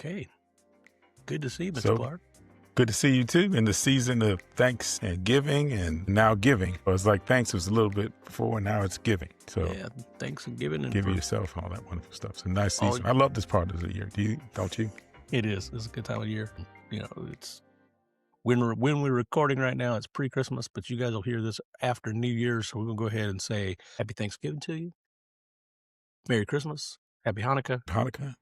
Okay. Good to see you, Mr. So Clark. good to see you too in the season of thanks and giving and now giving. It was like thanks was a little bit before, and now it's giving. So Yeah, thanks and giving and give for yourself all that wonderful stuff. It's a nice all. season. I love this part of the year. Don't you? It is. It's a good time of year. You know, it's when we're recording right now. It's pre-Christmas, but you guys will hear this after New Year's. So we're gonna go ahead and say Happy Thanksgiving to you. Merry Christmas. Happy Hanukkah. Hanukkah,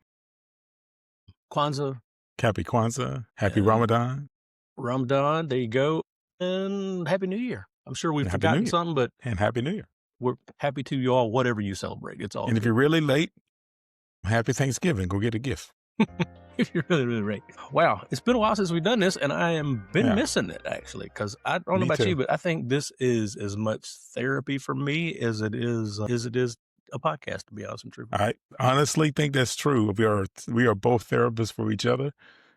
Kwanzaa. Happy Kwanzaa, Happy And Ramadan, Ramadan. There you go. And Happy New Year. I'm sure we've and Happy New forgotten Year, something, but and Happy New Year. we're happy to you all, whatever you celebrate. It's all And if good. you're really late, Happy Thanksgiving. Go get a gift. If you're really, really right. Wow, it's been a while since we've done this, and I am been Yeah. missing it actually, because I don't know Me about too. you, but I think this is as much therapy for me as it is a podcast. To be honest and true. I honestly think that's true. We are both therapists for each other.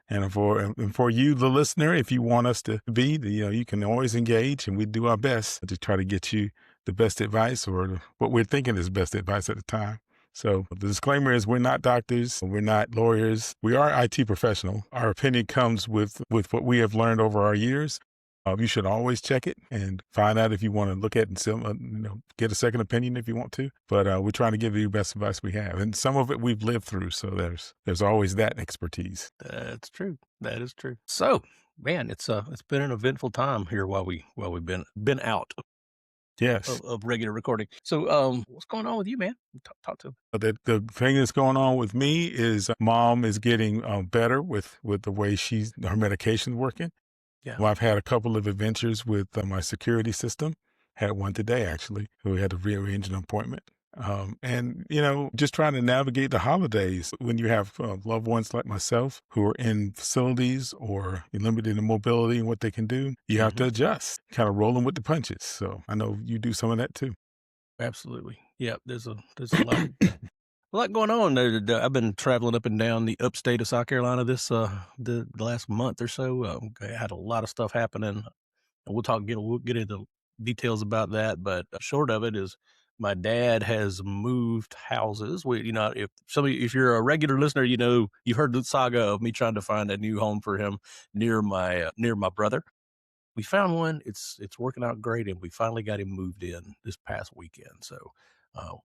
And for you, the listener, if you want us to be, you can always engage, and we do our best to try to get you the best advice or what we're thinking is best advice at the time. So the disclaimer is we're not doctors, we're not lawyers, we are IT professional. Our opinion comes with what we have learned over our years. You should always check it and find out if you want to look at and get a second opinion if you want to. But we're trying to give you the best advice we have, and some of it we've lived through. So there's always that expertise. That's true. That is true. So, man, it's been an eventful time here while we've been out Yes. of regular recording. So, what's going on with you, man? Talk to him. The thing that's going on with me is mom is getting better with the way her medication's working. Yeah. Well, I've had a couple of adventures with my security system. Had one today, actually. We had to rearrange an appointment. And, just trying to navigate the holidays when you have loved ones like myself who are in facilities or limited in mobility and what they can do, you have to adjust, kind of rolling with the punches. So I know you do some of that too. Absolutely. Yeah. There's a lot. A lot going on. I've been traveling up and down the upstate of South Carolina this the last month or so. I had a lot of stuff happening. We'll get into details about that, but short of it is my dad has moved houses. If you're a regular listener, you've heard the saga of me trying to find a new home for him near my brother. We found one. It's working out great, and we finally got him moved in this past weekend. So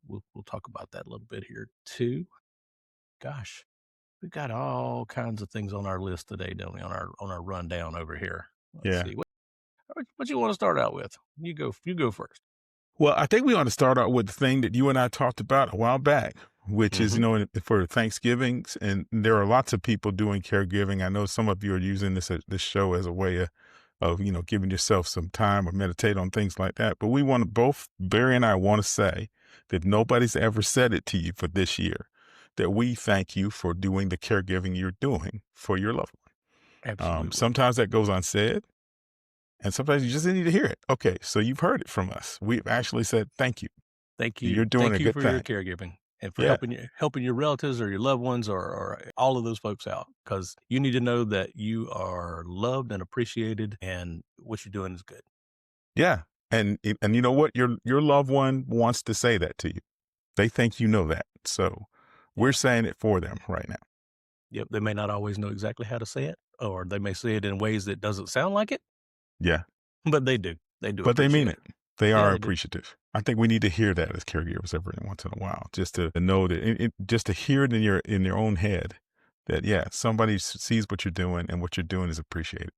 we'll talk about that a little bit here too. Gosh, we've got all kinds of things on our list today, don't we? On our rundown over here. Let's see what you want to start out with. You go first. Well, I think we ought to start out with the thing that you and I talked about a while back, which is, for Thanksgiving, and there are lots of people doing caregiving. I know some of you are using this show as a way of giving yourself some time or meditate on things like that. But we want to both, Barry and I want to say that nobody's ever said it to you for this year, that we thank you for doing the caregiving you're doing for your loved one. Absolutely. Sometimes that goes unsaid. And sometimes you just need to hear it. Okay, so you've heard it from us. We've actually said thank you. Thank you. You're doing Thank a you good for thing. your caregiving and for helping your relatives or your loved ones or all of those folks out, because you need to know that you are loved and appreciated, and what you're doing is good. Yeah, and you know what? Your loved one wants to say that to you. They think you know that. So we're saying it for them right now. Yep. They may not always know exactly how to say it, or they may say it in ways that doesn't sound like it. Yeah. But they do. They do. But they mean it. They are they appreciative. I think we need to hear that as caregivers every once in a while, just to know that, just to hear it in your own head that, somebody sees what you're doing and what you're doing is appreciated.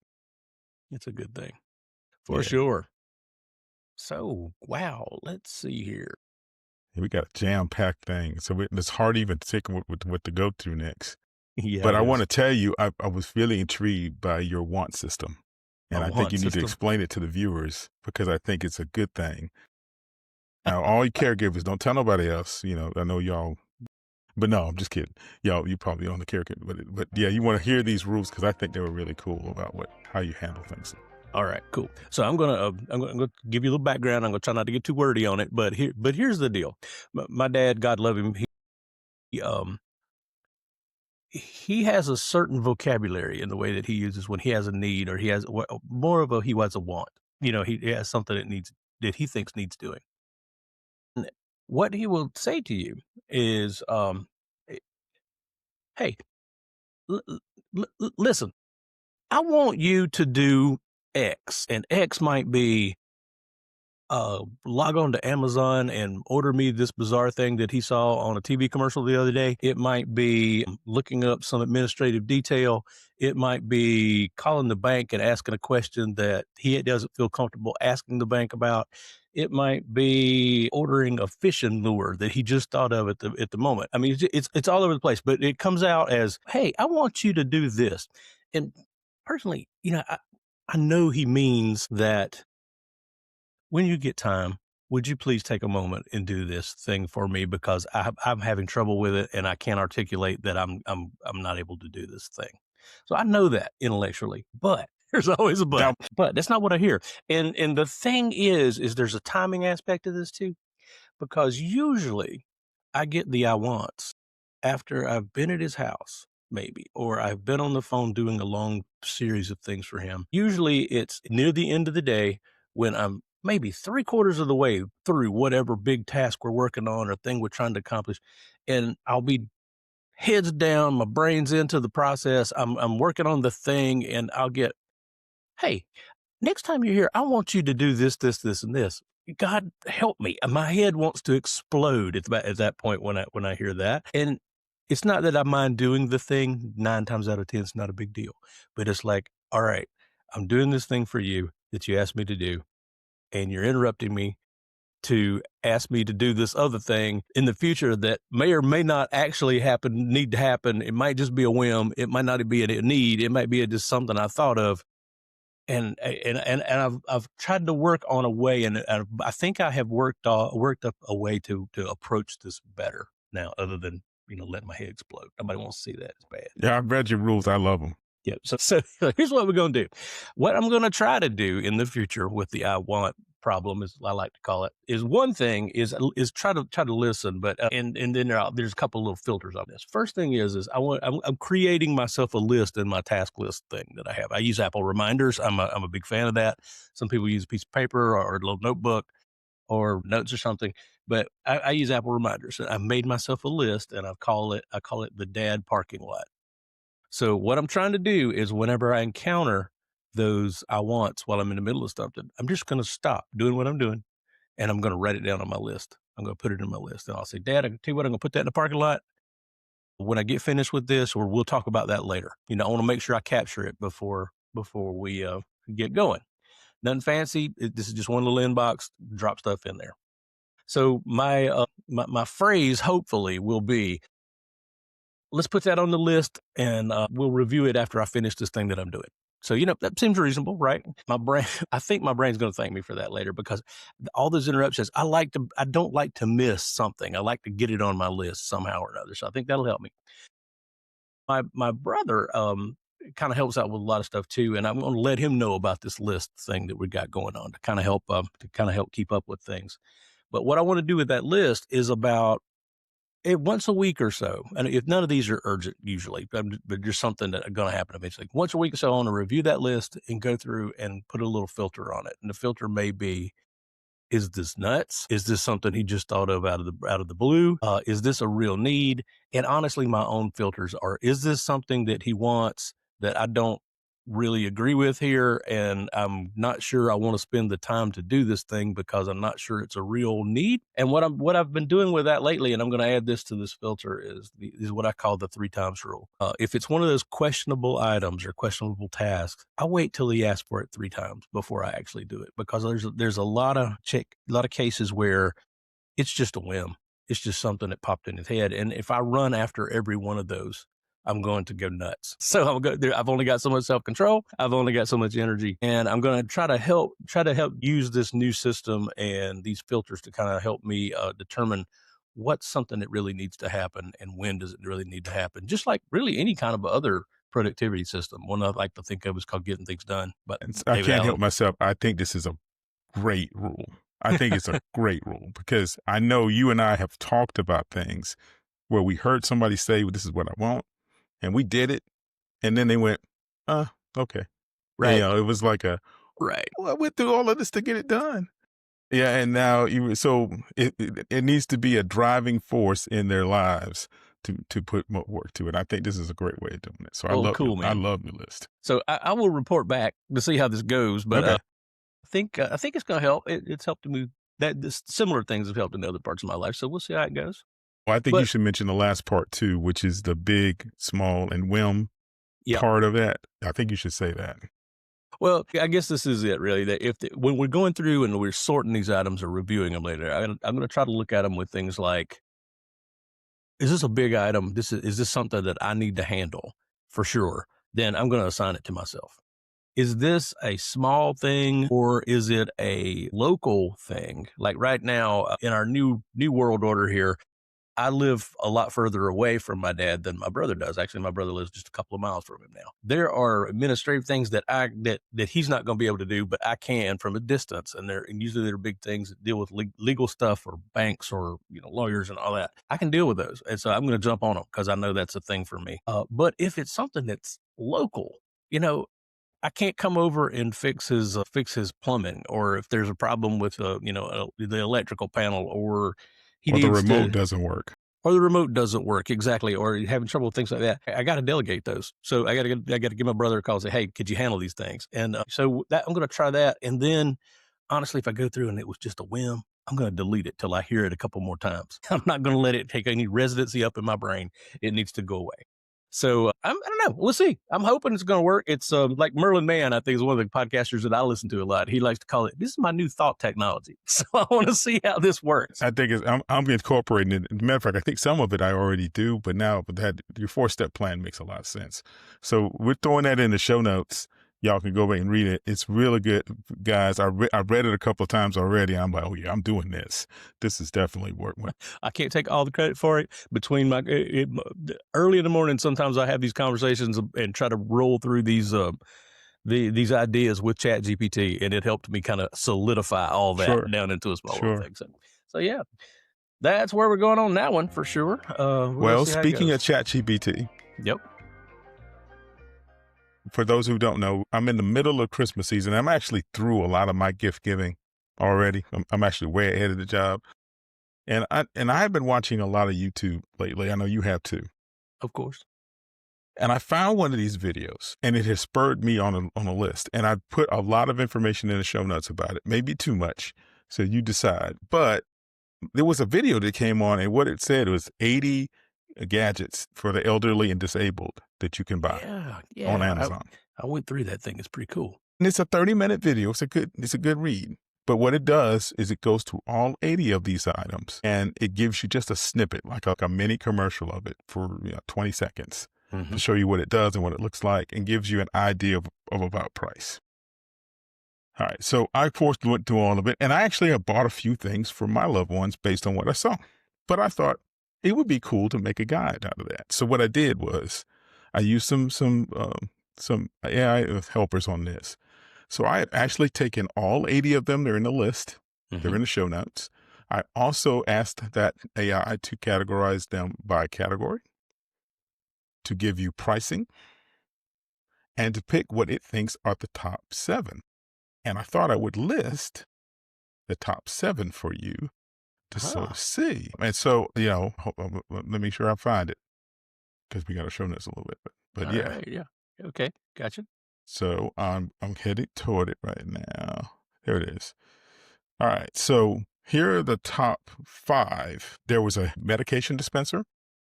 It's a good thing. For sure. So, wow, let's see here. We got a jam-packed thing. So it's hard even to take what to go to next. Yeah. But I want to tell you, I was really intrigued by your want system. And I think you need to explain it to the viewers because I think it's a good thing. Now, all you caregivers, don't tell nobody else. I know y'all, but no, I'm just kidding. Y'all, you probably own the caregiver, but yeah, you want to hear these rules because I think they were really cool about how you handle things. All right, cool. So I'm gonna give you a little background. I'm gonna try not to get too wordy on it, but here's the deal. My dad, God love him, he has a certain vocabulary in the way that he uses when he has a need, or he has more of he has a want. He has something that he thinks needs doing. And what he will say to you is, "Hey, listen, I want you to do X, and X might be log on to Amazon and order me this bizarre thing that he saw on a TV commercial the other day. It might be looking up some administrative detail. It might be calling the bank and asking a question that he doesn't feel comfortable asking the bank about. It might be ordering a fishing lure that he just thought of at the moment. I mean, it's all over the place, but it comes out as, "Hey, I want you to do this." And personally, I know he means that when you get time, would you please take a moment and do this thing for me because I'm having trouble with it and I can't articulate that I'm not able to do this thing. So I know that intellectually, but there's always a but. Now, But that's not what I hear. And the thing is there's a timing aspect to this too, because usually I get the I wants after I've been at his house, maybe, or I've been on the phone doing a long series of things for him. Usually it's near the end of the day when I'm maybe three-quarters of the way through whatever big task we're working on or thing we're trying to accomplish. And I'll be heads down, my brain's into the process. I'm working on the thing and I'll get, hey, next time you're here, I want you to do this, this, this, and this. God help me. My head wants to explode at that point when I hear that. And it's not that I mind doing the thing 9 times out of 10, it's not a big deal. But it's like, all right, I'm doing this thing for you that you asked me to do, and you're interrupting me to ask me to do this other thing in the future that may or may not actually need to happen. It might just be a whim. It might not be a need. It might be just something I thought of and I've tried to work on a way, and I think I have worked up a way to approach this better now, other than letting my head explode. Nobody wants to see that. It's bad. yeah, I've read your rules. I love them. Yeah. So here's what we're gonna do. What I'm gonna try to do in the future with the I want problem, as I like to call it, is one thing is try to listen, but and then there's a couple little filters on this. First thing is I'm creating myself a list in my task list thing that I have. I use Apple Reminders. I'm a big fan of that. Some people use a piece of paper or a little notebook or notes or something, but I use Apple Reminders. I've made myself a list, and I call it the dad parking lot. So what I'm trying to do is whenever I encounter those I wants while I'm in the middle of something, I'm just going to stop doing what I'm doing and I'm going to write it down on my list. I'm going to put it in my list and I'll say, Dad, I can tell you what, I'm going to put that in the parking lot when I get finished with this, or we'll talk about that later. I want to make sure I capture it before we get going. Nothing fancy. This is just one little inbox, drop stuff in there. So my phrase hopefully will be, let's put that on the list and we'll review it after I finish this thing that I'm doing. So, that seems reasonable, right? My brain, I think my brain's going to thank me for that later because all those interruptions, I don't like to miss something. I like to get it on my list somehow or another. So I think that'll help me. My brother, kind of helps out with a lot of stuff too. And I'm going to let him know about this list thing that we got going on to kind of help keep up with things. But what I want to do with that list is about once a week or so, and if none of these are urgent usually, but just something that's going to happen eventually. Once a week or so, I want to review that list and go through and put a little filter on it. And the filter may be, is this nuts? Is this something he just thought of out of the blue? Is this a real need? And honestly, my own filters are, is this something that he wants that I don't really agree with here? And I'm not sure I want to spend the time to do this thing because I'm not sure it's a real need. And what I've been doing with that lately, and I'm going to add this to this filter, is what I call the 3 times rule. If it's one of those questionable items or questionable tasks, I wait till he asks for it 3 times before I actually do it, because there's a lot of cases where it's just a whim. It's just something that popped in his head. And if I run after every one of those, I'm going to go nuts. So I've only got so much self-control. I've only got so much energy, and I'm going to try to help use this new system and these filters to kind of help me determine what's something that really needs to happen and when does it really need to happen. Just like really any kind of other productivity system. One I like to think of is called getting things done. But I David can't Allen, help myself. I think this is a great rule. I think it's a great rule because I know you and I have talked about things where we heard somebody say, well, this is what I want. And we did it. And then they went, okay. right, It was like right. well, I went through all of this to get it done. Yeah. And now so it needs to be a driving force in their lives to put more work to it. I think this is a great way of doing it. So Well, cool, I man. love your list. So I will report back to see how this goes, but Okay. I think it's going to help. It's helped to move that this, similar things have helped in other parts of my life. So we'll see how it goes. Well, I think you But should mention the last part too, which is the big, small, and whim yeah, part of that. I think you should say that. well, I guess this is it really. That when we're going through and we're sorting these items or reviewing them later, I'm going to try to look at them with things like, is this a big item? Is this something that I need to handle for sure? Then I'm going to assign it to myself. Is this a small thing or is it a local thing? Like right now in our new world order here, I live a lot further away from my dad than my brother does. Actually, my brother lives just a couple of miles from him now. There are administrative things that that he's not going to be able to do, but I can from a distance. And usually they're big things that deal with legal stuff or banks or lawyers and all that. I can deal with those, and so I'm going to jump on them because I know that's a thing for me. But if it's something that's local, you know, I can't come over and fix his plumbing, or if there's a problem with the electrical panel, or he Or the needs remote to, doesn't work. or the remote doesn't work exactly, or you're having trouble with things like that. I got to delegate those, so I got to give my brother a call and say, hey, could you handle these things? And so that I'm going to try that, and then honestly, if I go through and it was just a whim, I'm going to delete it till I hear it a couple more times. I'm not going to let it take any residency up in my brain. It needs to go away. So I don't know. We'll see. I'm hoping it's going to work. It's like Merlin Mann, I think, is one of the podcasters that I listen to a lot. He likes to call it, this is my new thought technology. So I want to see how this works. I think I'm incorporating it. As a matter of fact, I think some of it I already do, but now that your 4-step plan makes a lot of sense. So we're throwing that in the show notes. Y'all can go back and read it. It's really good, guys. I read it a couple of times already. I'm like, oh yeah, I'm doing this. This is definitely working. I can't take all the credit for it. Between early in the morning, sometimes I have these conversations and try to roll through these these ideas with Chat GPT, and it helped me kind of solidify all that Sure. down into a small little Sure. thing. So yeah, that's where we're going on that one for sure. Well, see how it speaking of goes. ChatGPT, Yep. for those who don't know, I'm in the middle of Christmas season. I'm actually through a lot of my gift giving already. I'm actually way ahead of the job. And I've been watching a lot of YouTube lately. I know you have too. Of course. And I found one of these videos and it has spurred me on a list. And I put a lot of information in the show notes about it, maybe too much. So you decide. But there was a video that came on and what it said was 80 gadgets for the elderly and disabled that you can buy on Amazon. I went through that thing. It's pretty cool. And it's a 30-minute video. It's a good read. But what it does is it goes to all 80 of these items and it gives you just a snippet, like a mini commercial of it for 20 seconds to show you what it does and what it looks like and gives you an idea of about price. All right. So I, of course, went through all of it. And I actually have bought a few things for my loved ones based on what I saw. But I thought it would be cool to make a guide out of that. So what I did was I used some AI helpers on this. So I had actually taken all 80 of them. They're in the list. They're in the show notes. I also asked that AI to categorize them by category, to give you pricing, and to pick what it thinks are the top 7. And I thought I would list the top 7 for you to sort of see. And so, let me make sure I find it because we got to show this a little bit. But yeah. Right, yeah. Okay. Gotcha. So I'm headed toward it right now. There it is. All right. So here are the top 5. There was a medication dispenser.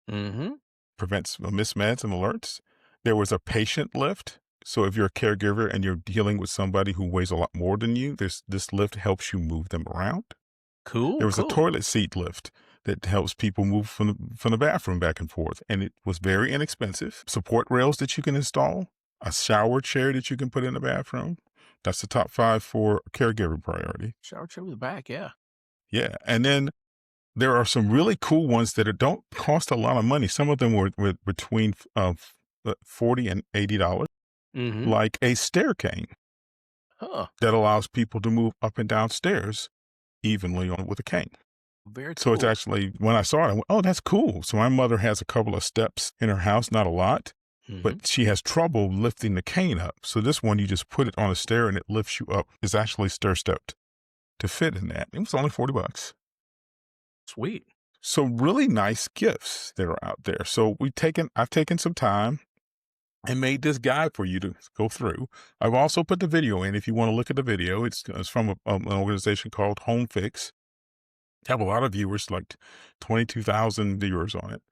Prevents mismeds and alerts. There was a patient lift. So if you're a caregiver and you're dealing with somebody who weighs a lot more than you, this lift helps you move them around. Cool. There was a toilet seat lift that helps people move from the bathroom back and forth. And it was very inexpensive. Support rails that you can install. A shower chair that you can put in the bathroom. That's the top 5 for caregiver priority. Shower chair with the back, yeah. Yeah. And then there are some really cool ones that don't cost a lot of money. Some of them were between $40 and $80, like a stair cane that allows people to move up and down stairs evenly with a cane. Very cool. So it's actually, when I saw it, I went, oh, that's cool. So my mother has a couple of steps in her house, not a lot. But she has trouble lifting the cane up. So this one, you just put it on a stair and it lifts you up. It's actually stair stepped to fit in that. It was only $40. Sweet. So really nice gifts that are out there. So I've taken some time and made this guide for you to go through. I've also put the video in if you want to look at the video. It's from an organization called Home Fix. Have a lot of viewers, like 22,000 viewers on it.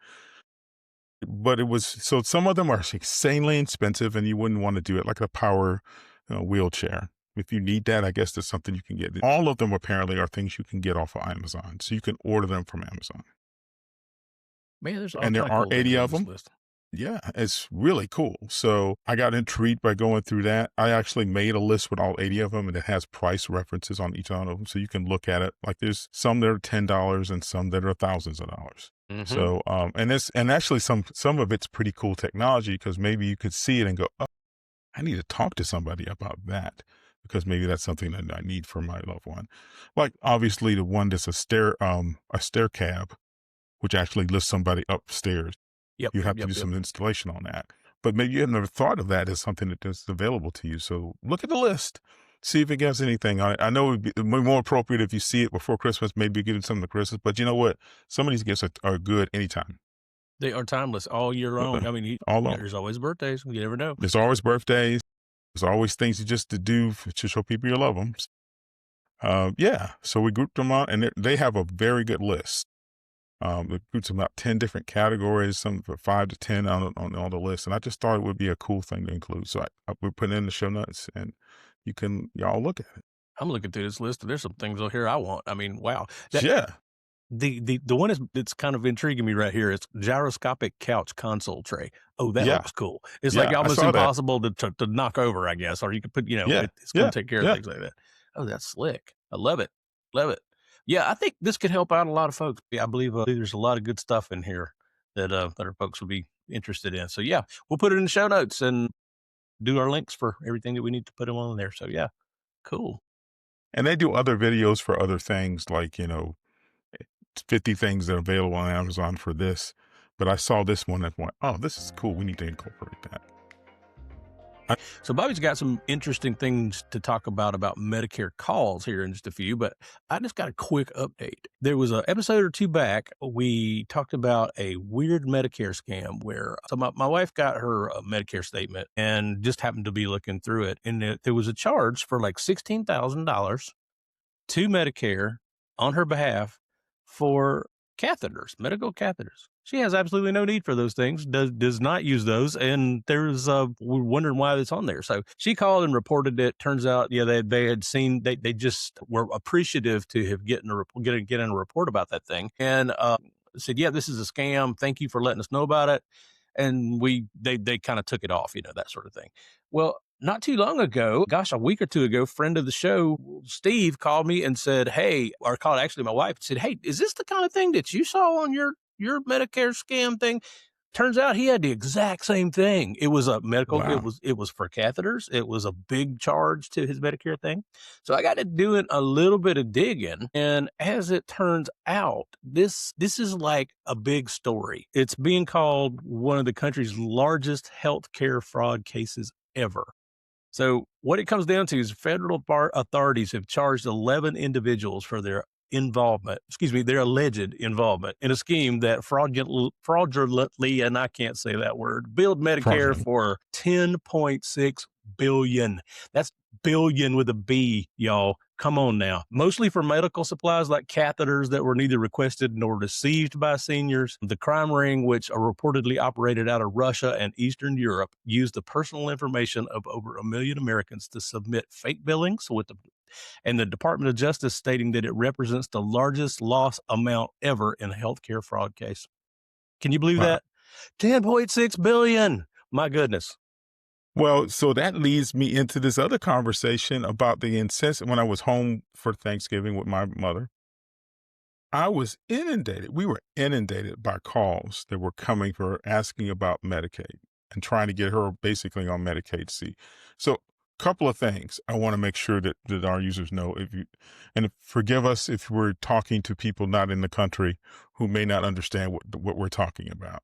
But it was so some of them are insanely expensive, and you wouldn't want to do it, like a power wheelchair. If you need that, I guess there's something you can get. All of them apparently are things you can get off of Amazon, so you can order them from Amazon. Man, there's all And kind there of are cool things 80 on of this them. list. Yeah, it's really cool. So I got intrigued by going through that. I actually made a list with all 80 of them, and it has price references on each one of them. So you can look at it. Like there's some that are $10 and some that are thousands of dollars. Mm-hmm. So, and actually some of it's pretty cool technology, because maybe you could see it and go, oh, I need to talk to somebody about that, because maybe that's something that I need for my loved one. Like obviously the one that's a stair cab, which actually lifts somebody upstairs. Yep, You yep, have to yep, do yep. some installation on that. But maybe you have never thought of that as something that is available to you. So look at the list. See if it gives anything on it. I know it would be more appropriate if you see it before Christmas, maybe give it something to Christmas. But you know what? Some of these gifts are good anytime. They are timeless all year long. I mean, All on. there's always birthdays. You never know. There's always birthdays. There's always things you just to do to show people you love them. Yeah. So we grouped them out, and they have a very good list. It groups about 10 different categories, some for 5 to 10 on the list. And I just thought it would be a cool thing to include. So we put it in the show notes, and y'all look at it. I'm looking through this list, and there's some things on here I want. I mean, wow. That Yeah. the one that's kind of intriguing me right here. It's gyroscopic couch console tray. Oh, that Yeah. looks cool. It's like Yeah. I almost saw that. impossible to knock over, I guess, or you could put, Yeah. it's going Yeah. to take care of Yeah. things like that. Oh, that's slick. I love it. Love it. Yeah, I think this could help out a lot of folks. Yeah, I believe there's a lot of good stuff in here that our folks would be interested in. So yeah, we'll put it in the show notes and do our links for everything that we need to put them on there. So yeah, cool. And they do other videos for other things, like, 50 things that are available on Amazon for this. But I saw this one and went, oh, this is cool. We need to incorporate that. So Bobby's got some interesting things to talk about Medicare calls here in just a few, but I just got a quick update. There was an episode or two back, we talked about a weird Medicare scam where my wife got her Medicare statement and just happened to be looking through it, and there was a charge for like $16,000 to Medicare on her behalf for catheters, medical catheters. She has absolutely no need for those things, does not use those, and we're wondering why it's on there. So she called and reported it. Turns out, yeah, they had seen, they just were appreciative to have getting a report about that thing, and said, yeah, this is a scam. Thank you for letting us know about it. And they kind of took it off, that sort of thing. Well, not too long ago, gosh, a week or two ago, friend of the show, Steve, called me and said, hey, or called actually my wife and said, hey, is this the kind of thing that you saw on your Medicare scam thing? Turns out he had the exact same thing. It was a medical, Wow. it was for catheters. It was a big charge to his Medicare thing. So I got to doing a little bit of digging. And as it turns out, this is like a big story. It's being called one of the country's largest healthcare fraud cases ever. So what it comes down to is federal authorities have charged 11 individuals for their their alleged involvement in a scheme that fraudulently, and I can't say that word, billed Medicare Fraudulent. for $10.6 billion. That's billion with a B, y'all. Come on now. Mostly for medical supplies like catheters that were neither requested nor received by seniors. The crime ring, which are reportedly operated out of Russia and Eastern Europe, used the personal information of over 1 million Americans to submit fake billings and the Department of Justice stating that it represents the largest loss amount ever in a healthcare fraud case. Can you believe Wow. that? 10.6 billion. My goodness. Well, so that leads me into this other conversation about the incessant. When I was home for Thanksgiving with my mother, I was inundated. We were inundated by calls that were coming for her asking about Medicaid and trying to get her basically on Medicaid C. So, couple of things I want to make sure that our users know. Forgive us if we're talking to people not in the country who may not understand what we're talking about.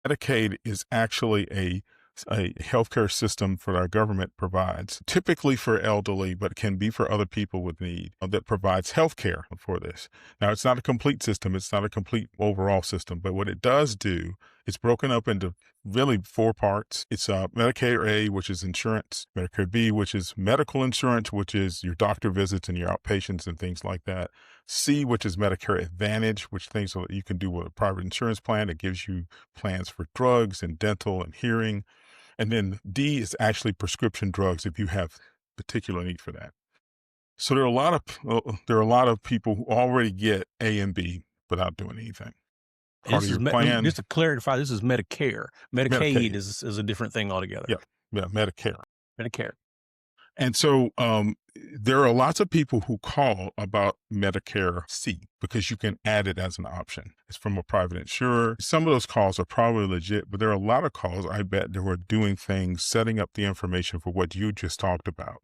Medicaid is actually a a healthcare system for our government provides, typically for elderly, but can be for other people with need, that provides healthcare for this. Now, it's not a complete system. It's not a complete overall system, but what it does do, it's broken up into really four parts. It's Medicare A, which is insurance, Medicare B, which is medical insurance, which is your doctor visits and your outpatients and things like that. C, which is Medicare Advantage, which things that you can do with a private insurance plan. It gives you plans for drugs and dental and hearing. And then D is actually prescription drugs if you have particular need for that. So there are a lot of people who already get A and B without doing anything. Part This of is your plan, just to clarify, this is Medicare. Medicaid Medicaid. is a different thing altogether. Yeah, yeah, Medicare. Medicare. And so there are lots of people who call about Medicare C because you can add it as an option. It's from a private insurer. Some of those calls are probably legit, but there are a lot of calls, I bet, that were doing things, setting up the information for what you just talked about.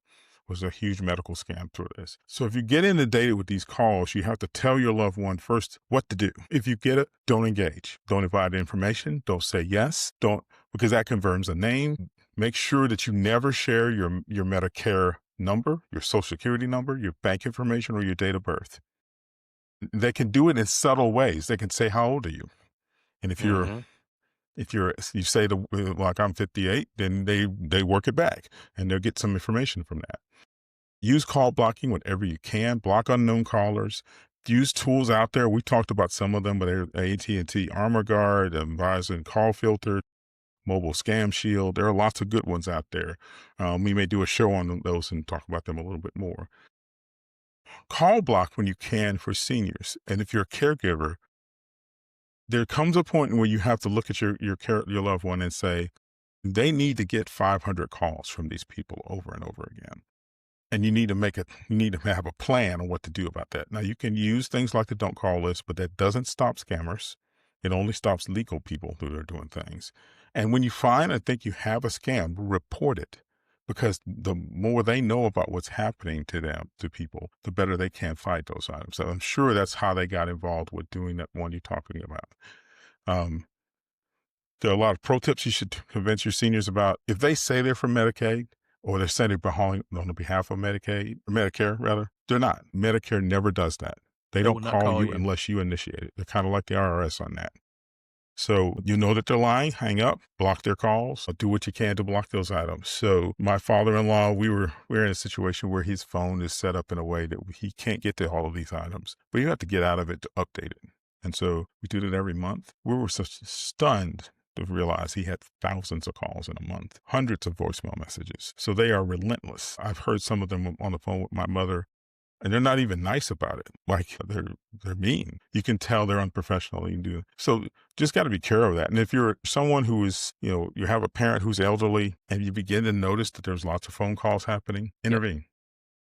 Was a huge medical scam through this. So if you get inundated with these calls, you have to tell your loved one first what to do. If you get it, don't engage. Don't provide information. Don't say yes. Don't, because that confirms a name. Make sure that you never share your Medicare number, your social security number, your bank information, or your date of birth. They can do it in subtle ways. They can say, how old are you? And Mhm. you say like I'm 58, then they work it back and they'll get some information from that. Use call blocking whenever you can. Block unknown callers. Use tools out there. We talked about some of them, but AT&T Armor Guard, Verizon Call Filter, Mobile Scam Shield. There are lots of good ones out there. We may do a show on those and talk about them a little bit more. Call block when you can for seniors. And if you're a caregiver, there comes a point where you have to look at your loved one and say, they need to get 500 calls from these people over and over again. And you need to have a plan on what to do about that. Now, you can use things like the don't call list, but that doesn't stop scammers. It only stops legal people who are doing things. And when you find and think you have a scam, report it, because the more they know about what's happening to them, to people, the better they can fight those items. So I'm sure that's how they got involved with doing that one you're talking about. Um, there are a lot of pro tips you should convince your seniors about. If they say they're from Medicaid or they're saying they're on the behalf of Medicare rather, they're not. Medicare never does that. They They don't will not call call you you. unless you initiate it. They're kind of like the IRS on that. So you know that they're lying, hang up, block their calls, do what you can to block those items. So my father-in-law, we're in a situation where his phone is set up in a way that he can't get to all of these items, but you have to get out of it to update it. And so we do that every month. We were such stunned to realize he had thousands of calls in a month, hundreds of voicemail messages. So they are relentless. I've heard some of them on the phone with my mother, and they're not even nice about it. Like they're mean. You can tell they're unprofessional. You do. So just got to be careful of that. And if you're someone who is, you have a parent who's elderly and you begin to notice that there's lots of phone calls happening, Yep. intervene,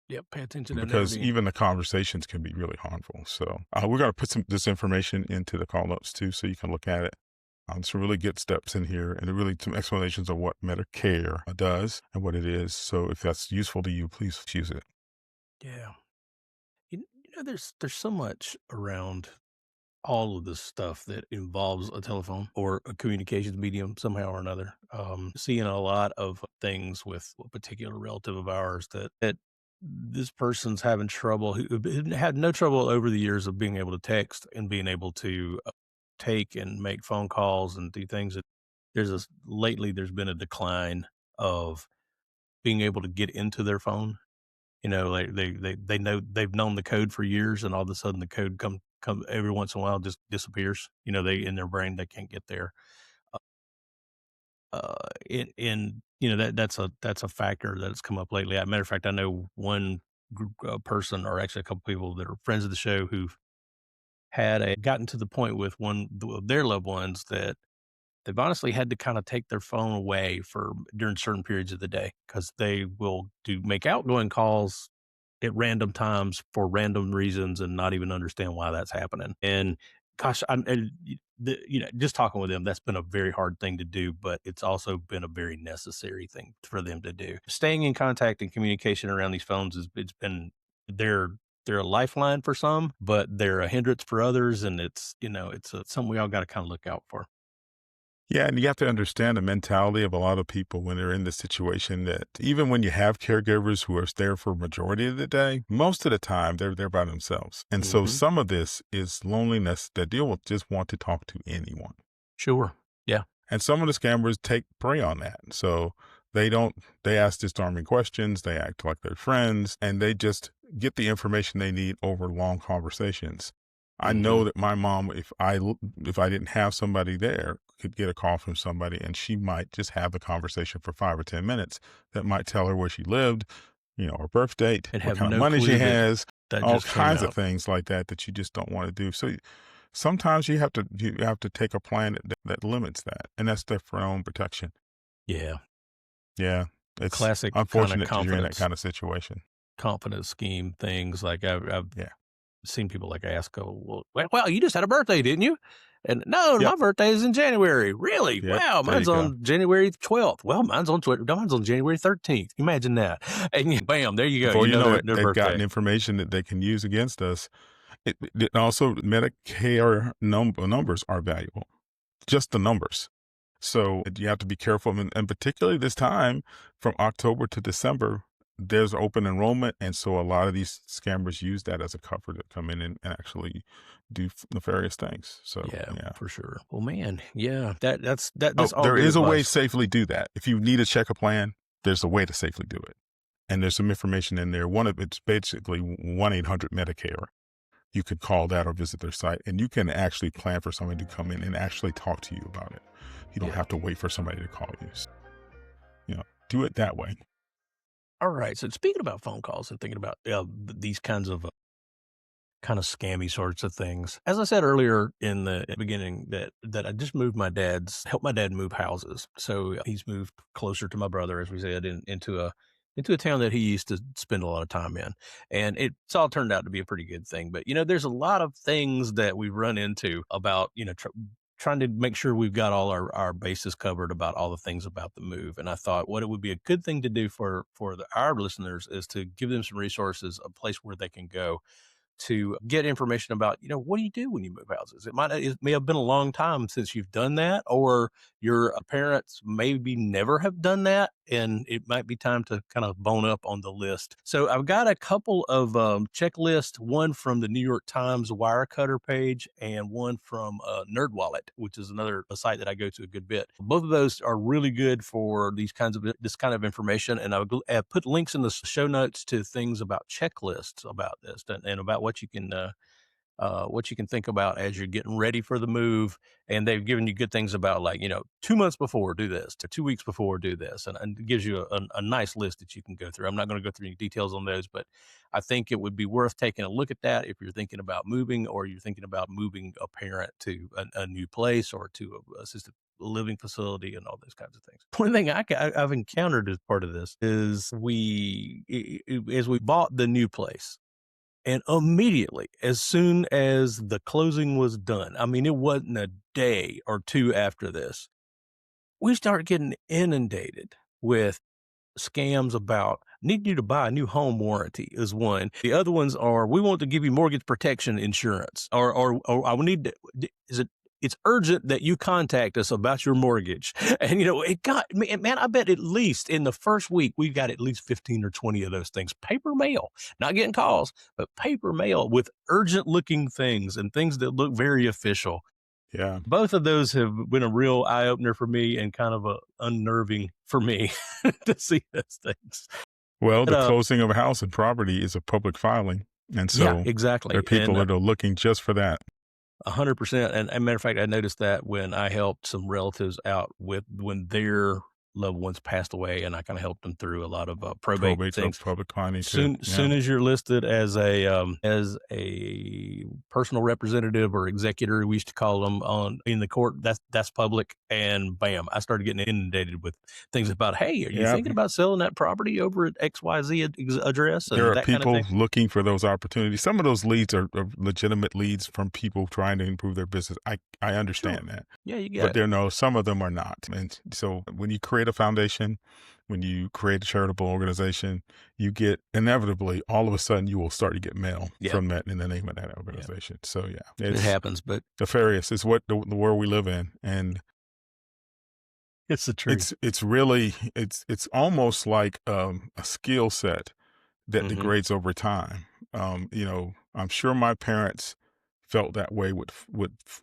Yep. Pay attention and because intervene. even the conversations can be really harmful. So we're going to put this information into the call notes too, so you can look at it. Some really good steps in here and really some explanations of what Medicare does and what it is. So if that's useful to you, please use it. Yeah. There's so much around all of this stuff that involves a telephone or a communications medium somehow or another. Seeing a lot of things with a particular relative of ours that this person's having trouble, who had no trouble over the years of being able to text and being able to take and make phone calls and do things. That lately there's been a decline of being able to get into their phone. Like they know they've known the code for years, and all of a sudden the code come every once in a while just disappears. They in their brain they can't get there. And that's a factor that's come up lately. As a matter of fact, I know one person, or actually a couple people that are friends of the show, who've gotten to the point with of their loved ones that they've honestly had to kind of take their phone away for during certain periods of the day, because they will make outgoing calls at random times for random reasons and not even understand why that's happening. And gosh, just talking with them, that's been a very hard thing to do, but it's also been a very necessary thing for them to do. Staying in contact and communication around these phones it's been they're they're a lifeline for some, but they're a hindrance for others, and it's something we all got to kind of look out for. Yeah, and you have to understand the mentality of a lot of people when they're in this situation that even when you have caregivers who are there for majority of the day, most of the time they're there by themselves. And so Mhm. some of this is loneliness that they will just want to talk to anyone. Sure. Yeah. And some of the scammers take prey on that. So they don't, they ask disarming questions, they act like they're friends, and they just get the information they need over long conversations. I know Mhm. that my mom, if I didn't have somebody there, could get a call from somebody and she might just have the conversation for 5 or 10 minutes that might tell her where she lived, her birth date, And what have kind of no money she clue that has, that all just came kinds of out. things like that that you just don't want to do. So sometimes you have to take a plan that limits that, and that's there for own protection. Yeah. Yeah, it's Classic kinda unfortunate that you're in that kind of situation. confidence scheme things, like, I've Yeah. seen people, like, ask, "Oh, well, you just had a birthday, didn't you?" And, "No, Yep. my birthday is in January." "Really? Yep. Wow, There you mine's go. on January 12th." "Well, mine's on January 13th." Imagine that. And bam, there you go, Before you you know know their it, their they've gotten birthday. information that they can use against us. It also Medicare numbers are valuable. Just the numbers. So you have to be careful, and particularly this time from October to December, there's open enrollment, and so a lot of these scammers use that as a cover to come in and actually do nefarious things. So Yeah, yeah. for sure. Well, man, yeah, Oh, that's all there good is a way to advice. safely do that. If you need to check a plan, there's a way to safely do it. And there's some information in there. One of it's basically 1-800 Medicare. You could call that or visit their site, and you can actually plan for somebody to come in and actually talk to you about it. You don't Yeah. have to wait for somebody to call you. Do it that way. Alright, so speaking about phone calls and thinking about, these kinds of kind of scammy sorts of things. As I said earlier in the beginning, that I just helped my dad move houses. So he's moved closer to my brother, as we said, into a town that he used to spend a lot of time in, and it's all turned out to be a pretty good thing. But there's a lot of things that we run into about trying to make sure we've got all our bases covered about all the things about the move. And I thought what it would be a good thing to do for our listeners is to give them some resources, a place where they can go to get information about, what do you do when you move houses? It may have been a long time since you've done that, or your parents maybe never have done that, and it might be time to kind of bone up on the list. So I've got a couple of checklists, one from the New York Times Wirecutter page and one from NerdWallet, which is another a site that I go to a good bit. Both of those are really good for this kind of information, and I put links in the show notes to things about checklists about this and about what you can think about as you're getting ready for the move. And they've given you good things about, like, 2 months before, do this, to 2 weeks before, do this. And it gives you a nice list that you can go through. I'm not going to go through any details on those, but I think it would be worth taking a look at that if you're thinking about moving, or you're thinking about moving a parent to a new place, or to a assisted living facility, and all those kinds of things. One thing I've encountered as part of this is as we bought the new place, and immediately, as soon as the closing was done, I mean, it wasn't a day or 2 after this, we started getting inundated with scams about, "Need you to buy a new home warranty," is one. The other ones are, "We want to give you mortgage protection insurance," or, "I will need to d is it it's urgent that you contact us about your mortgage." And, it got me, man, I bet at least in the first week, we got at least 15 or 20 of those things. Paper mail, not getting calls, but paper mail with urgent looking things and things that look very official. Yeah. Both of those have been a real eye opener for me, and kind of unnerving for me to see those things. Well, But, the closing of a house and property is a public filing. And yeah, so there are exactly, people and that are looking just for that. 100%. And a matter of fact, I noticed that when I helped some relatives out with when their loved ones passed away, and I kind of helped them through a lot of probate Probate or things. public filing too. Soon Yeah. as you're listed as a personal representative or executor, we used to call them on in the court. That's public, and bam, I started getting inundated with things about, "Hey, are you Yeah. thinking about selling that property over at XYZ address?" There and are that kind of people thing. looking for those opportunities. Some of those leads are legitimate leads from people trying to improve their business. I Sure, understand that. yeah, you But got it. some of them are not. And so when you create a foundation, when you create a charitable organization, you get inevitably all of a sudden you will start to get mail Yeah, from that in the name of that yeah, organization. So yeah, it it's happens, but nefarious. It's what the world we live in. And It's the truth. It's really it's almost like, a skill set that Mhm. degrades over time. I'm sure my parents felt that way with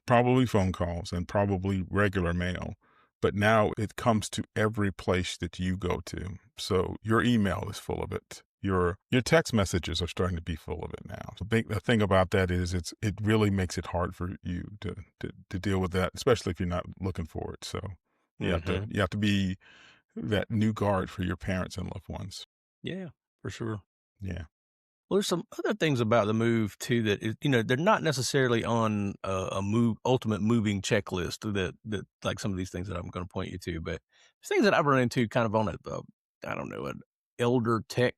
probably phone calls and probably regular mail, but now it comes to every place that you go to. So your email is full of it. Your text messages are starting to be full of it now. The thing about that is it really makes it hard for you to deal with that, especially if you're not looking for it. So Mhm. you have to be that new guard for your parents and loved ones. Yeah, for sure. Yeah. Well, there's some other things about the move too that they're not necessarily on a move ultimate moving checklist that like some of these things that I'm going to point you to, but things that I've run into kind of on I don't know, an elder tech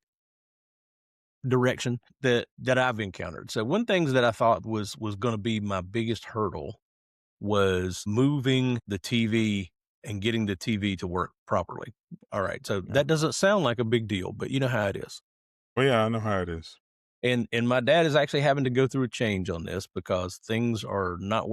direction that I've encountered. So one things that I thought was going to be my biggest hurdle was moving the TV and getting the TV to work properly. All right, so Yeah. that doesn't sound like a big deal, but you know how it is. Well, yeah, I know how it is. And my dad is actually having to go through a change on this because things are not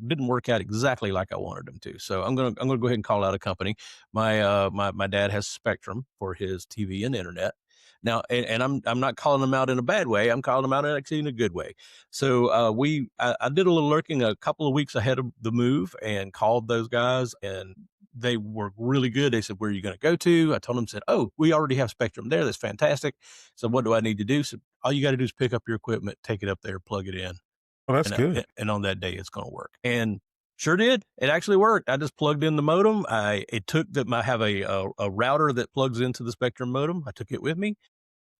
didn't work out exactly like I wanted them to. So I'm gonna go ahead and call out a company. My dad has Spectrum for his TV and internet. Now, and I'm not calling them out in a bad way. I'm calling them out actually in a good way. So I did a little lurking a couple of weeks ahead of the move and called those guys, and they were really good. They said, "Where are you going to go to?" I told them, said, "Oh, we already have Spectrum there. That's fantastic." So what do I need to do? So all you got to do is pick up your equipment, take it up there, plug it in, Oh, that's good. and on that day it's going to work. And sure did. It actually worked. I just plugged in the modem. I have a router that plugs into the Spectrum modem. I took it with me.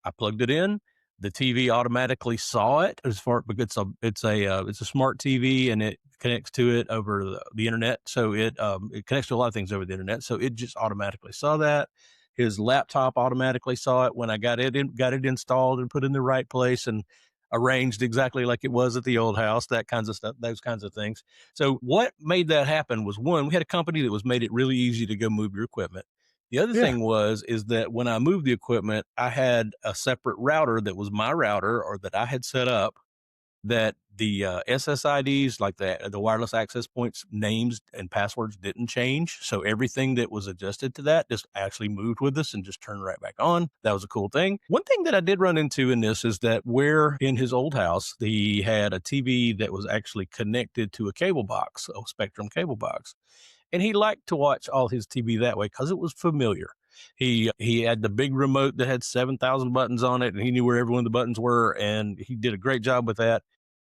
I plugged it in. The TV automatically saw it as far because it's a smart TV and it connects to it over the internet. So it connects to a lot of things over the internet. So it just automatically saw that. His laptop automatically saw it when I got it installed and put in the right place and arranged exactly like it was at the old house, that kinds of stuff, those kinds of things. So what made that happen was one, we had a company that was made it really easy to go move your equipment. The other Yeah. thing is that when I moved the equipment, I had a separate router that was my router or that I had set up that the SSIDs, like the wireless access points names and passwords didn't change. So everything that was adjusted to that just actually moved with us and just turned right back on. That was a cool thing. One thing that I did run into in this is that where in his old house, he had a TV that was actually connected to a cable box, a Spectrum cable box. And he liked to watch all his TV that way because it was familiar. He had the big remote that had 7,000 buttons on it, and he knew where every one of the buttons were, and he did a great job with that.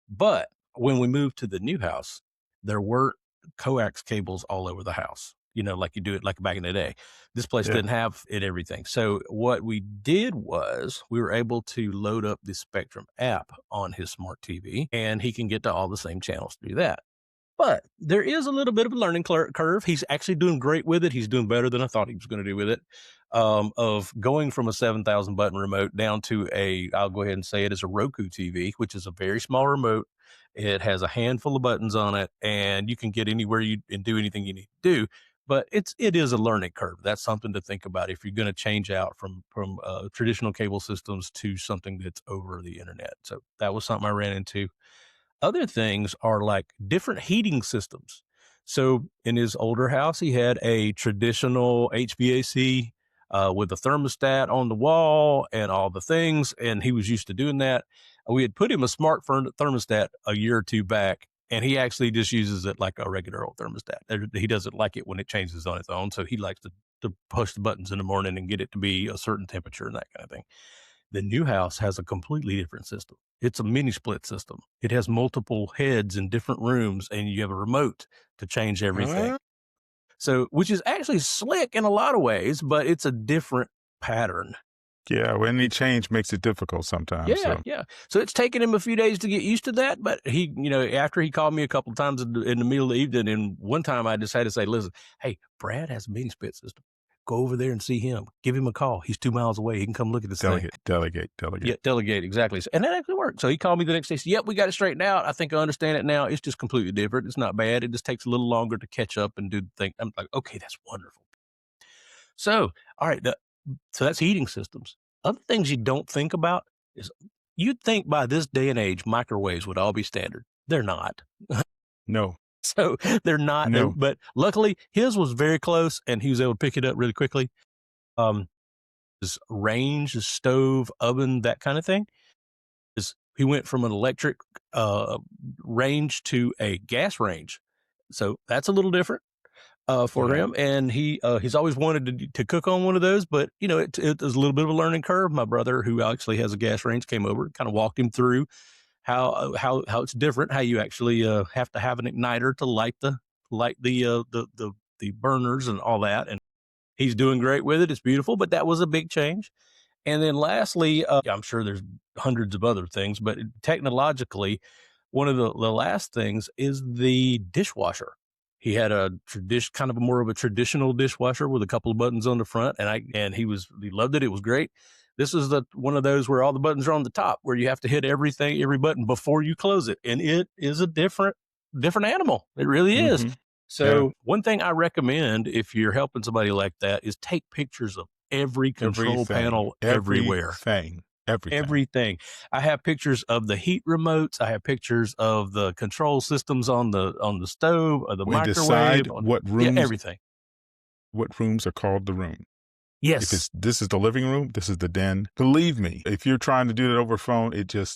But when we moved to the new house, there were coax cables all over the house, like you do it like back in the day. This place Yeah. didn't have it, everything. So what we did was we were able to load up the Spectrum app on his smart TV, and he can get to all the same channels to do that. But there is a little bit of a learning curve. He's actually doing great with it. He's doing better than I thought he was going to do with it. Of going from a 7,000 button remote down to I'll go ahead and say it is a Roku TV, which is a very small remote. It has a handful of buttons on it, and you can get anywhere you and do anything you need to do. But it is a learning curve. That's something to think about if you're going to change out from traditional cable systems to something that's over the internet. So that was something I ran into. Other things are like different heating systems. So in his older house, he had a traditional HVAC with a thermostat on the wall and all the things, and he was used to doing that. We had put him a smart thermostat a year or two back, and he actually just uses it like a regular old thermostat. He doesn't like it when it changes on its own, so he likes to push the buttons in the morning and get it to be a certain temperature and that kind of thing. The new house has a completely different system. It's a mini split system. It has multiple heads in different rooms, and you have a remote to change everything. Uh, So, which is actually slick in a lot of ways, but it's a different pattern. yeah, when any change makes it difficult sometimes. Yeah, So yeah. So it's taken him a few days to get used to that, but after he called me a couple of times in the middle of the evening, and one time I just had to say, "Listen, hey, Brad has a mini split system. Go over there and see him. Give him a call. He's 2 miles away. He can come look at this thing." delegate. Yeah, delegate, exactly. And that actually worked. So he called me the next day. Said, "Yep, we got it straightened out. I think I understand it now. It's just completely different. It's not bad. It just takes a little longer to catch up and do the thing." I'm like, "Okay, that's wonderful." So, all right, so that's heating systems. Other things you don't think about is you'd think by this day and age, microwaves would all be standard. They're not. No. So they're not there, No. but luckily his was very close and he was able to pick it up really quickly. Um, his range, his stove, oven, that kind of thing is he went from an electric uh, range to a gas range. So that's a little different for Yeah. him. And he's always wanted to cook on one of those, but it was a little bit of a learning curve. My brother, who actually has a gas range, came over, kind of walked him through how it's different, how you actually have to have an igniter to light the burners and all that. And he's doing great with it. It's beautiful, but that was a big change. And then lastly, I'm sure there's hundreds of other things, but technologically, one of the last things is the dishwasher. He had a kind of more of a traditional dishwasher with a couple of buttons on the front, and he loved it. It was great. This is the one of those where all the buttons are on the top, where you have to hit every button before you close it, and it is a different animal. It really is. Hmm. Yeah. So one thing I recommend if you're helping somebody like that is take pictures of every control Everything. panel everywhere. Everything. Everything. Everything. I have pictures of the heat remotes. I have pictures of the control systems on the stove, or the And decide microwave, everything. what rooms are called the room. If Yes. it's this is the living room, this is the den. Believe me, if you're trying to do it over phone, it Yep.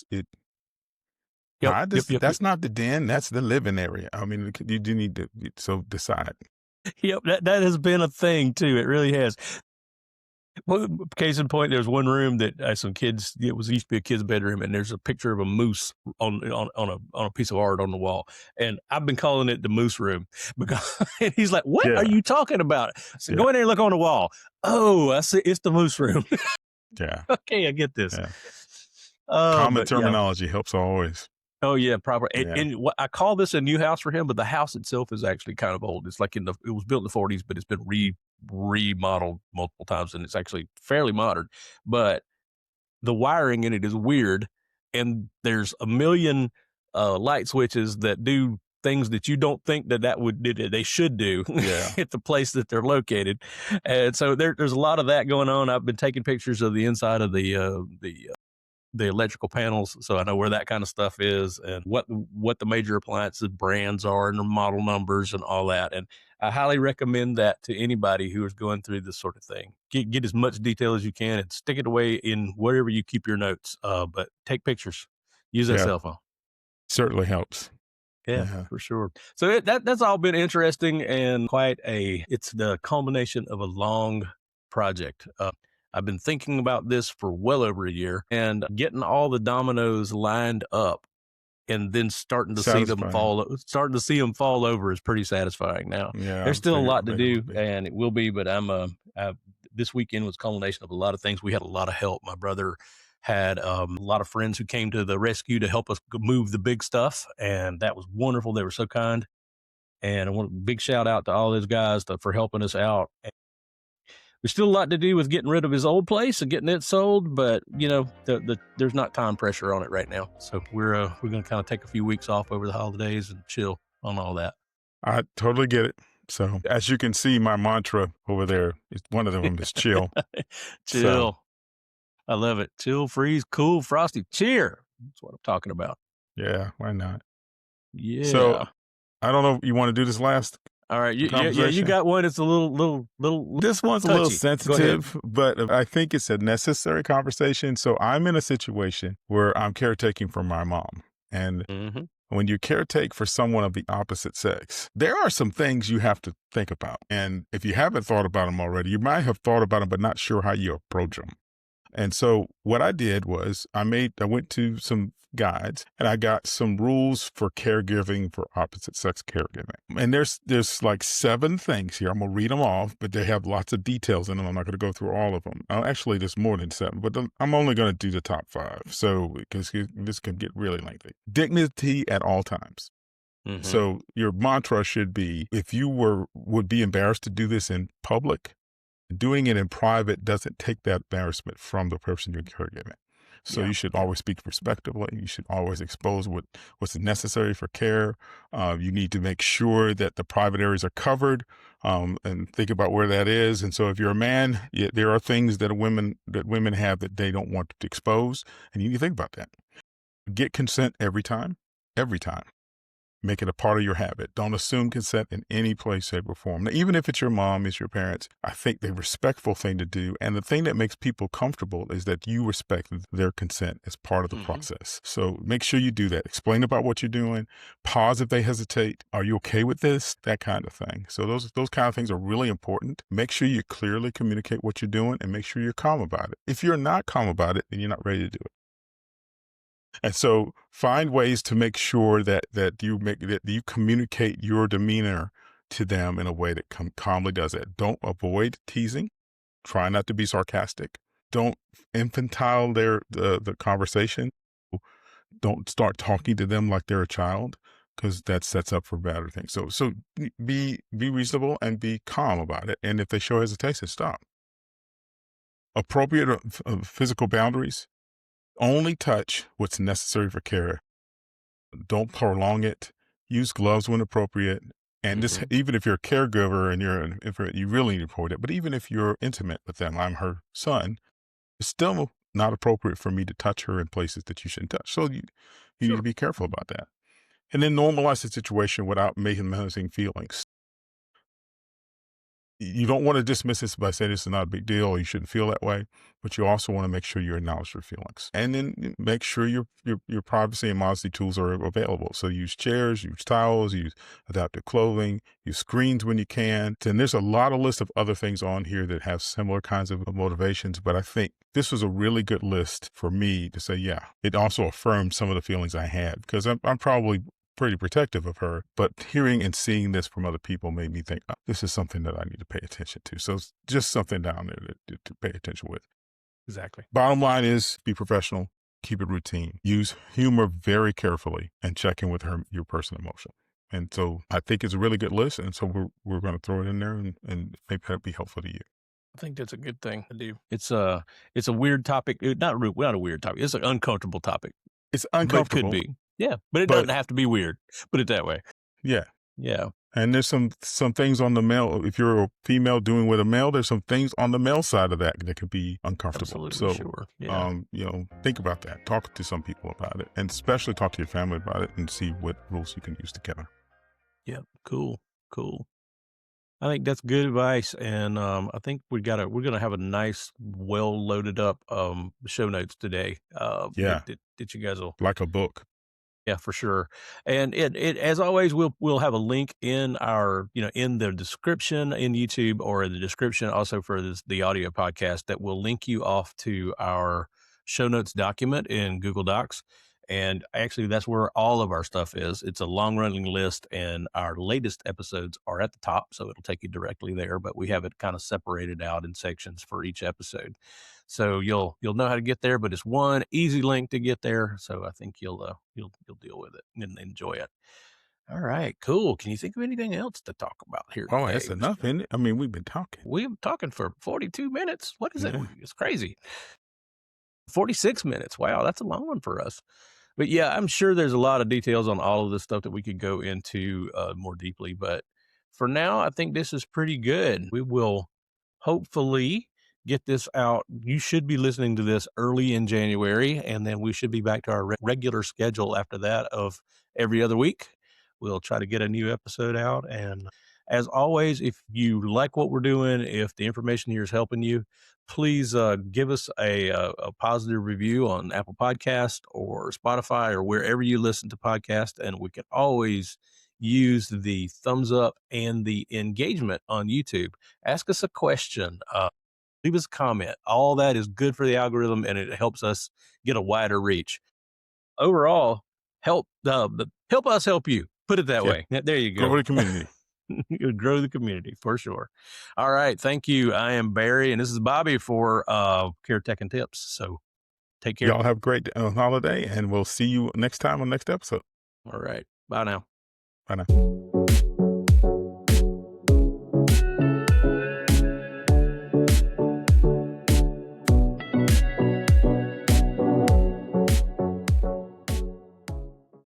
Yep. Yep. Yep. that's not the den, that's the living area. I mean, you do need to so decide. Yep. That has been a thing too. It really has. Well, case in point, there's one room that some kids. It used to be a kid's bedroom, and there's a picture of a moose on a piece of art on the wall. And I've been calling it the moose room because and he's like, "What are Yeah. you talking about?" I said, Yeah. "Go in there and look on the wall." Oh, I see. It's the moose room. Yeah. Okay, I get this. Yeah. Common But yeah. terminology helps always. Oh yeah, proper. Yeah. And what I call this a new house for him, but the house itself is actually kind of old. It's like it was built in the 40s, but it's been remodeled multiple times, and it's actually fairly modern. But the wiring in it is weird, and there's a million light switches that do things that you don't think that they should do Yeah. at the place that they're located. And so there's a lot of that going on. I've been taking pictures of the inside of the electrical panels, so I know where that kind of stuff is and what the major appliances brands are and the model numbers and all that. And I highly recommend that to anybody who is going through this sort of thing. Get as much detail as you can and stick it away in wherever you keep your notes. But take pictures. Use that Yeah. cell phone. Certainly helps. Yeah, Yeah. for sure. So that's all been interesting and it's the culmination of a long project. I've been thinking about this for well over a year and getting all the dominoes lined up and then Satisfying. starting to see them fall over is pretty satisfying. Now, Yeah, there's still a I lot to bet it do would be. and it will be, but this weekend was a culmination of a lot of things. We had a lot of help. My brother had a lot of friends who came to the rescue to help us move the big stuff, and that was wonderful. They were so kind, and I want a big shout out to all those guys for helping us out. There's still a lot to do with getting rid of his old place and getting it sold, but there's not time pressure on it right now. So we're going to kind of take a few weeks off over the holidays and chill on all that. I totally get it. So, as you can see, my mantra over there is one of them is chill. So, Chill. I love it. Chill, freeze, cool, frosty, cheer. That's what I'm talking about. yeah, why not? So, Yeah. I don't know. You want to do this last All right. Yeah. You conversation? got one. It's a little This one's a little touchy. Go ahead. sensitive, but I think it's a necessary conversation. So, I'm in a situation where I'm caretaking for my mom. And Hmm. when you caretake for someone of the opposite sex, there are some things you have to think about. And if you haven't thought about them already, you might have thought about them, but not sure how you approach them. And so what I did was I went to some guides and I got some rules for caregiving for opposite sex caregiving. And there's like 7 things here. I'm going to read them off, but they have lots of details in them. I'm not going to go through all of them. Actually, there's more than 7, but I'm only going to do the top 5. So because this can get really lengthy. Dignity at all times. Hmm. So your mantra should be, if you would be embarrassed to do this in public, doing it in private doesn't take that embarrassment from the person you're caregiving. So Yeah. you should always speak respectfully. You should always expose what's necessary for care. You need to make sure that the private areas are covered, and think about where that is. And so if you're a man, there are things that women have that they don't want to expose, and you need to think about that. Get consent every time, every time. Make it a part of your habit. Don't assume consent in any place, shape, or form. Now, even if it's your mom, it's your parents, I think the respectful thing to do, and the thing that makes people comfortable, is that you respect their consent as part of the Hmm. process. So make sure you do that. Explain about what you're doing. Pause if they hesitate. Are you okay with this? That kind of thing. So those kind of things are really important. Make sure you clearly communicate what you're doing, and make sure you're calm about it. If you're not calm about it, then you're not ready to do it. And so find ways to make sure that you communicate your demeanor to them in a way that calmly does it. Don't avoid teasing. Try not to be sarcastic. Don't infantile the conversation. Don't start talking to them like they're a child, because that sets up for better things. So be reasonable and be calm about it. And if they show hesitation, stop. Appropriate physical boundaries. Only touch what's necessary for care. Don't prolong it. Use gloves when appropriate. And this, Hmm. even if you're a caregiver and if you really need to avoid it, but even if you're intimate with them, I'm her son, it's still not appropriate for me to touch her in places that you shouldn't touch. So you need to Sure. be careful about that. And then normalize the situation without minimizing feelings. You don't want to dismiss this by saying this is not a big deal or you shouldn't feel that way, but you also want to make sure you acknowledge your feelings, and then make sure your privacy and modesty tools are available. So use chairs, use towels, use adaptive clothing, use screens when you can. And there's a lot of list of other things on here that have similar kinds of motivations, but I think this was a really good list for me to say, yeah, it also affirmed some of the feelings I had, because I'm probably pretty protective of her, but hearing and seeing this from other people made me think, oh, this is something that I need to pay attention to. So it's just something down there to pay attention with. Exactly. Bottom line is be professional, keep it routine, use humor very carefully, and check in with your personal emotion. And so I think it's a really good list. And so we're going to throw it in there, and maybe that'll be helpful to you. I think that's a good thing to do. It's a weird topic. Not a weird topic. It's an uncomfortable topic, It's but it could uncomfortable, be. Yeah, but it doesn't but have to be weird. Put it that way. yeah. Yeah, And there's some things on the male. If you're a female doing with a male, there's some things on the male side of that could be uncomfortable. absolutely So, sure. Yeah. think about that. Talk to some people about it, and especially talk to your family about it, and see what rules you can use together. Yep. Cool. Cool. I think that's good advice, and I think we're gonna have a nice, well loaded up show notes today. Yeah, That you guys will. like a book. Yeah, for sure. And it as always, we'll have a link in our, in the description in YouTube, or in the description also for the audio podcast, that will link you off to our show notes document in Google Docs. And actually, that's where all of our stuff is. It's a long running list, and our latest episodes are at the top, so it'll take you directly there. But we have it kind of separated out in sections for each episode. So you'll know how to get there, but it's one easy link to get there. So I think you'll deal with it and enjoy it. All right, cool. Can you think of anything else to talk about here Oh, today, that's enough, Mister? isn't it? I mean, we've been talking. We've been talking for 42 minutes. What is it? Yeah. It's crazy. 46 minutes. Wow, that's a long one for us. But yeah, I'm sure there's a lot of details on all of this stuff that we could go into more deeply. But for now, I think this is pretty good. We will hopefully get this out. You should be listening to this early in January, and then we should be back to our regular schedule after that of every other week. We'll try to get a new episode out. And as always, if you like what we're doing, if the information here is helping you, please give us a positive review on Apple Podcast or Spotify or wherever you listen to podcasts. And we can always use the thumbs up and the engagement on YouTube. Ask us a question. Leave us a comment. All that is good for the algorithm, and it helps us get a wider reach. Overall, help us help you. Put it that Yeah. way. There you Grow go. the community. You grow the community for sure. All right. Thank you. I am Barry, and this is Bobby for Care Tech and Tips. So take care. Y'all have a great holiday, and we'll see you next time on next episode. All right. Bye now. Bye now.